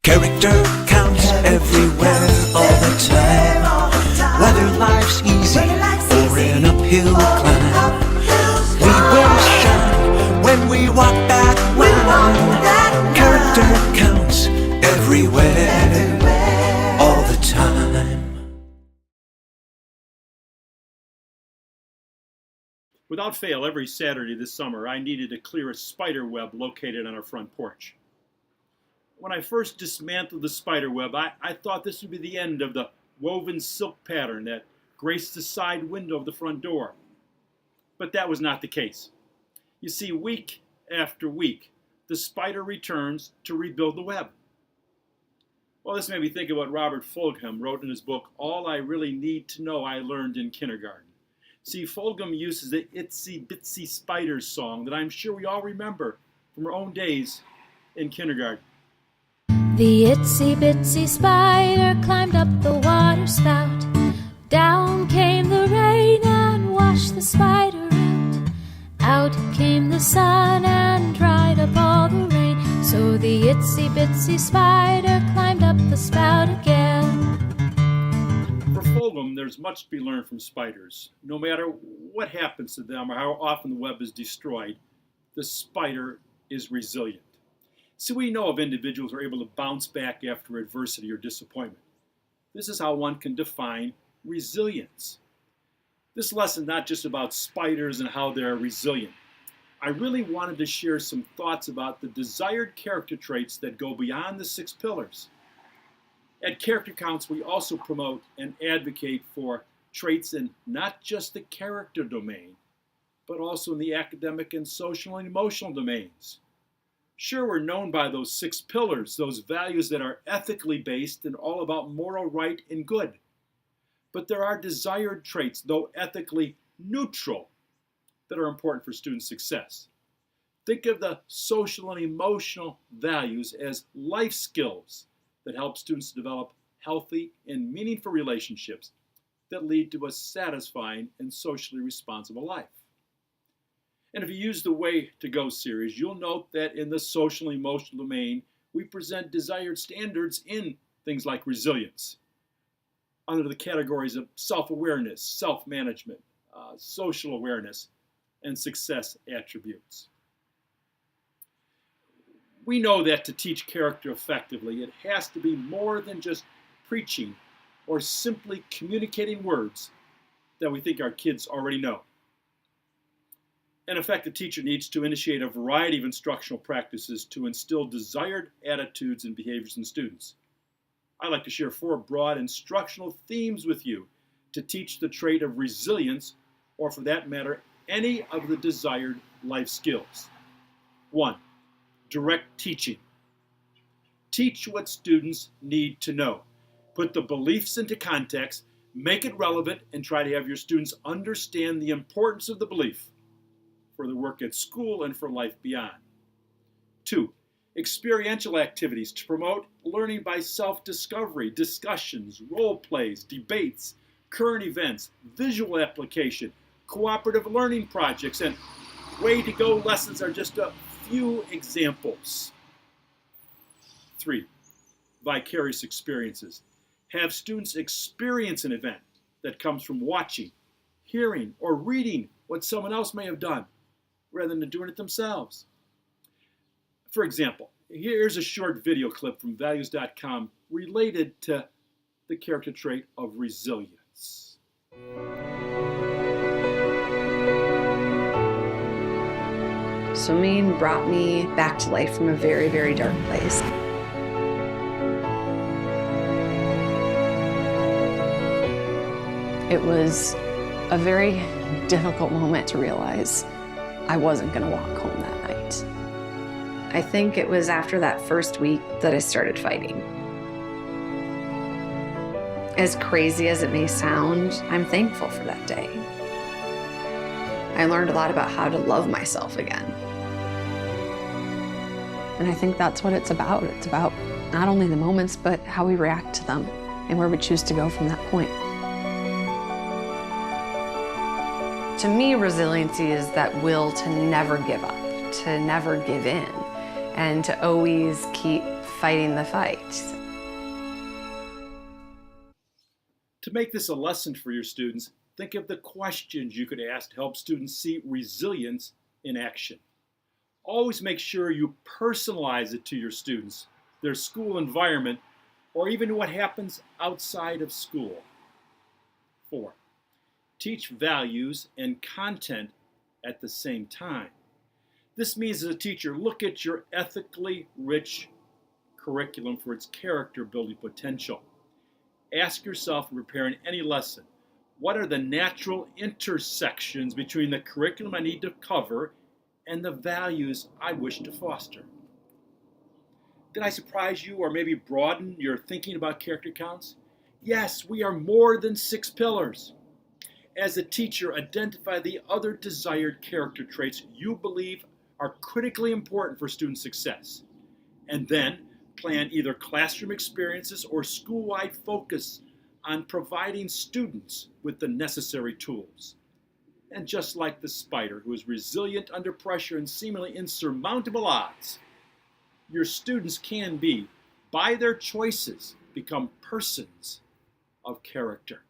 Character counts everywhere, all the time. Whether life's easy or an uphill climb, we will shine when we walk that line. Character counts everywhere, all the time. Without fail, every Saturday this summer, I needed to clear a spider web located on our front porch. When I first dismantled the spider web, I thought this would be the end of the woven silk pattern that graced the side window of the front door. But that was not the case. You see, week after week, the spider returns to rebuild the web. Well, this made me think of what Robert Fulghum wrote in his book, All I Really Need to Know I Learned in Kindergarten. See, Fulghum uses the Itsy Bitsy Spiders song that I'm sure we all remember from our own days in kindergarten. The itsy bitsy spider climbed up the water spout. Down came the rain and washed the spider out. Out came the sun and dried up all the rain. So the itsy bitsy spider climbed up the spout again. For Fulghum, there's much to be learned from spiders. No matter what happens to them or how often the web is destroyed, the spider is resilient. So we know of individuals who are able to bounce back after adversity or disappointment. This is how one can define resilience. This lesson is not just about spiders and how they're resilient. I really wanted to share some thoughts about the desired character traits that go beyond the 6 pillars. At Character Counts, we also promote and advocate for traits in not just the character domain, but also in the academic and social and emotional domains. Sure, we're known by those 6 pillars, those values that are ethically based and all about moral right and good. But there are desired traits, though ethically neutral, that are important for student success. Think of the social and emotional values as life skills that help students develop healthy and meaningful relationships that lead to a satisfying and socially responsible life. And if you use the Way to Go series, you'll note that in the social and emotional domain, we present desired standards in things like resilience, under the categories of self-awareness, self-management, social awareness, and success attributes. We know that to teach character effectively, it has to be more than just preaching or simply communicating words that we think our kids already know. An effective teacher needs to initiate a variety of instructional practices to instill desired attitudes and behaviors in students. I'd like to share 4 broad instructional themes with you to teach the trait of resilience, or for that matter, any of the desired life skills. 1. Direct teaching. Teach what students need to know. Put the beliefs into context, make it relevant, and try to have your students understand the importance of the belief for the work at school and for life beyond. 2. Experiential activities to promote learning by self-discovery, discussions, role plays, debates, current events, visual application, cooperative learning projects, and Way to Go lessons are just a few examples. 3. Vicarious experiences. Have students experience an event that comes from watching, hearing, or reading what someone else may have done, rather than doing it themselves. For example, here's a short video clip from values.com related to the character trait of resilience. Swimming brought me back to life from a very, very dark place. It was a very difficult moment to realize I wasn't going to walk home that night. I think it was after that first week that I started fighting. As crazy as it may sound, I'm thankful for that day. I learned a lot about how to love myself again. And I think that's what it's about. It's about not only the moments, but how we react to them and where we choose to go from that point. To me, resiliency is that will to never give up, to never give in, and to always keep fighting the fight. To make this a lesson for your students, think of the questions you could ask to help students see resilience in action. Always make sure you personalize it to your students, their school environment, or even what happens outside of school. 4. Teach values and content at the same time. This means, as a teacher, look at your ethically rich curriculum for its character building potential. Ask yourself in preparing any lesson, what are the natural intersections between the curriculum I need to cover and the values I wish to foster? Did I surprise you or maybe broaden your thinking about character counts? Yes, we are more than 6 pillars. As a teacher, identify the other desired character traits you believe are critically important for student success, and then plan either classroom experiences or school-wide focus on providing students with the necessary tools. And just like the spider, who is resilient under pressure and seemingly insurmountable odds, your students can be, by their choices, become persons of character.